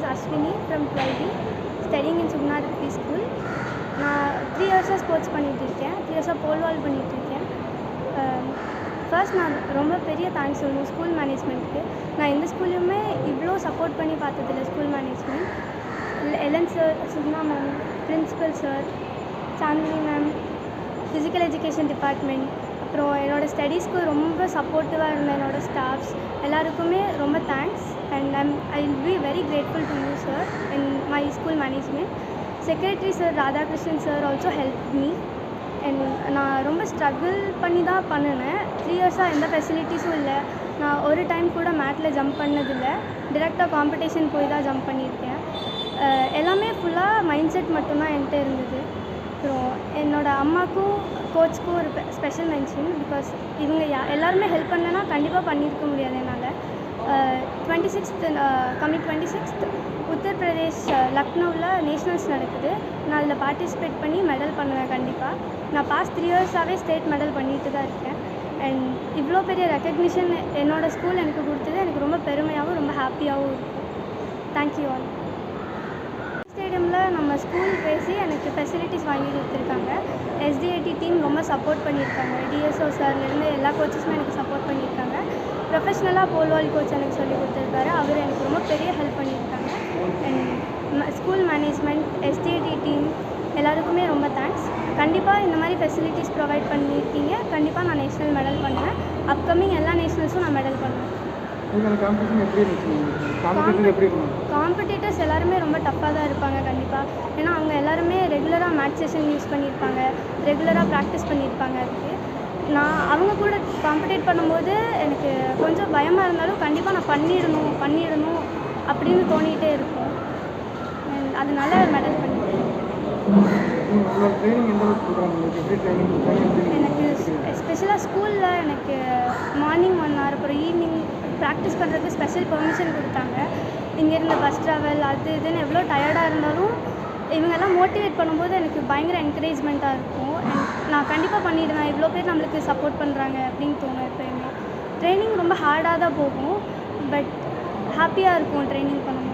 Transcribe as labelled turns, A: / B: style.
A: is Ashwini from 12th studying in Sugnadipati School. நான் 3 இயர்ஸாக sports பண்ணிகிட்ருக்கேன். 3 இயர்ஸாக போல் வால் பண்ணிகிட்ருக்கேன். ஃபர்ஸ்ட் நான் ரொம்ப பெரிய தேங்க்ஸ் சொல்லணும் ஸ்கூல் மேனேஜ்மெண்ட்டுக்கு. நான் எந்த ஸ்கூல்லையுமே இவ்வளோ சப்போர்ட் பண்ணி பார்த்ததில்ல school management. Elan sir, Sugna ma'am, principal sir, Chandini ma'am, physical education department, அப்புறம் என்னோடய ஸ்டடீஸ்க்கு ரொம்ப சப்போர்ட்டிவாக இருந்த என்னோடய ஸ்டாஃப்ஸ் எல்லாருக்குமே ரொம்ப thanks. And I will be very grateful to you sir in my school management. Secretary sir Radhakrishnan sir also help me. And நான் ரொம்ப ஸ்ட்ரகிள் பண்ணி தான் பண்ணினேன். 3 இயர்ஸாக எந்த ஃபெசிலிட்டிஸும் இல்லை. நான் ஒரு டைம் கூட மேட்டில் ஜம்ப் பண்ணதில்லை. டிரெக்டாக காம்படிஷன் போய் தான் ஜம்ப் பண்ணியிருக்கேன். எல்லாமே ஃபுல்லாக மைண்ட் செட் மட்டும்தான் என்கிட்ட இருந்தது. அப்புறம் என்னோடய அம்மாவுக்கும் கோச்சுக்கும் ஒரு ஸ்பெஷல் மென்ஷன். பிகாஸ் இவங்க எல்லாருமே ஹெல்ப் பண்ணலைன்னா கண்டிப்பாக பண்ணியிருக்க முடியாது என்னால். 26th கம்மிங் 26th உத்தரப்பிரதேஷ் லக்னோவில் நேஷ்னல்ஸ் நடக்குது. நான் அதில் பார்ட்டிசிபேட் பண்ணி மெடல் பண்ணுவேன் கண்டிப்பாக. நான் பாஸ்ட் 3 இயர்ஸாகவே ஸ்டேட் மெடல் பண்ணிட்டு தான் இருக்கேன். அண்ட் இவ்வளோ பெரிய ரெக்கக்னிஷன் என்னோடய ஸ்கூல் எனக்கு கொடுத்தது எனக்கு ரொம்ப பெருமையாகவும் ரொம்ப ஹாப்பியாகவும் இருக்கும். Thank you all. ஸ்டேடியமில் நம்ம ஸ்கூல் பேசி எனக்கு ஃபெசிலிட்டிஸ் வாங்கி கொடுத்துருக்காங்க. எஸ்டிஐடி டீம் ரொம்ப சப்போர்ட் பண்ணியிருக்காங்க. டிஎஸ்ஓ சார்லேருந்து எல்லா கோச்சஸுமே எனக்கு சப்போர்ட் பண்ணியிருக்காங்க. ப்ரொஃபஷ்னலாக போல் வால் கோச் எனக்கு சொல்லி கொடுத்துருக்காரு. அவர் எனக்கு ரொம்ப பெரிய ஹெல்ப் பண்ணியிருக்காங்க. And school management, STID team எல்லாருக்குமே ரொம்ப தேங்க்ஸ். கண்டிப்பாக இந்த மாதிரி ஃபெசிலிட்டிஸ் ப்ரொவைட் பண்ணியிருக்கீங்க. கண்டிப்பாக நான் நேஷ்னல் மெடல் பண்ணுவேன். அப்கமிங் எல்லா நேஷ்னல்ஸும் நான் மெடல் பண்ணுவேன். காம்படிட்டர்ஸ் எல்லாருமே ரொம்ப டஃப்பாக தான் இருப்பாங்க கண்டிப்பாக. ஏன்னா அவங்க எல்லாருமே ரெகுலராக மேட்ச் செஷன் யூஸ் பண்ணியிருப்பாங்க, ரெகுலராக ப்ராக்டிஸ் பண்ணியிருப்பாங்க. அதுக்கு நான் அவங்க கூட காம்படிட் பண்ணும்போது எனக்கு கொஞ்சம் பயமாக இருந்தாலும் கண்டிப்பாக நான் பண்ணிடணும் அப்படின்னு தோணிகிட்டே இருக்கும். அதனால மெடல் பண்ணிட்டேன். எனக்கு ஸ்பெஷலாக ஸ்கூலில் எனக்கு மார்னிங் 1 hour அப்புறம் ஈவினிங் ப்ராக்டிஸ் பண்ணுறதுக்கு ஸ்பெஷல் பெர்மிஷன் கொடுத்தாங்க. இங்கேருந்து பஸ் ட்ராவல் அது இதுன்னு எவ்வளோ டயர்டாக இருந்தாலும் இவங்கெல்லாம் மோட்டிவேட் பண்ணும்போது எனக்கு பயங்கர என்கரேஜ்மெண்ட்டாக இருக்கும். நான் கண்டிப்பாக பண்ணிவிடுவேன், இவ்வளோ பேர் நம்மளுக்கு சப்போர்ட் பண்ணுறாங்க அப்படின்னு தோணும் எப்போயுமே. ட்ரைனிங் ரொம்ப ஹார்டாக தான் போகும், பட் ஹாப்பியாக இருக்கும் ட்ரைனிங் பண்ணும்போது.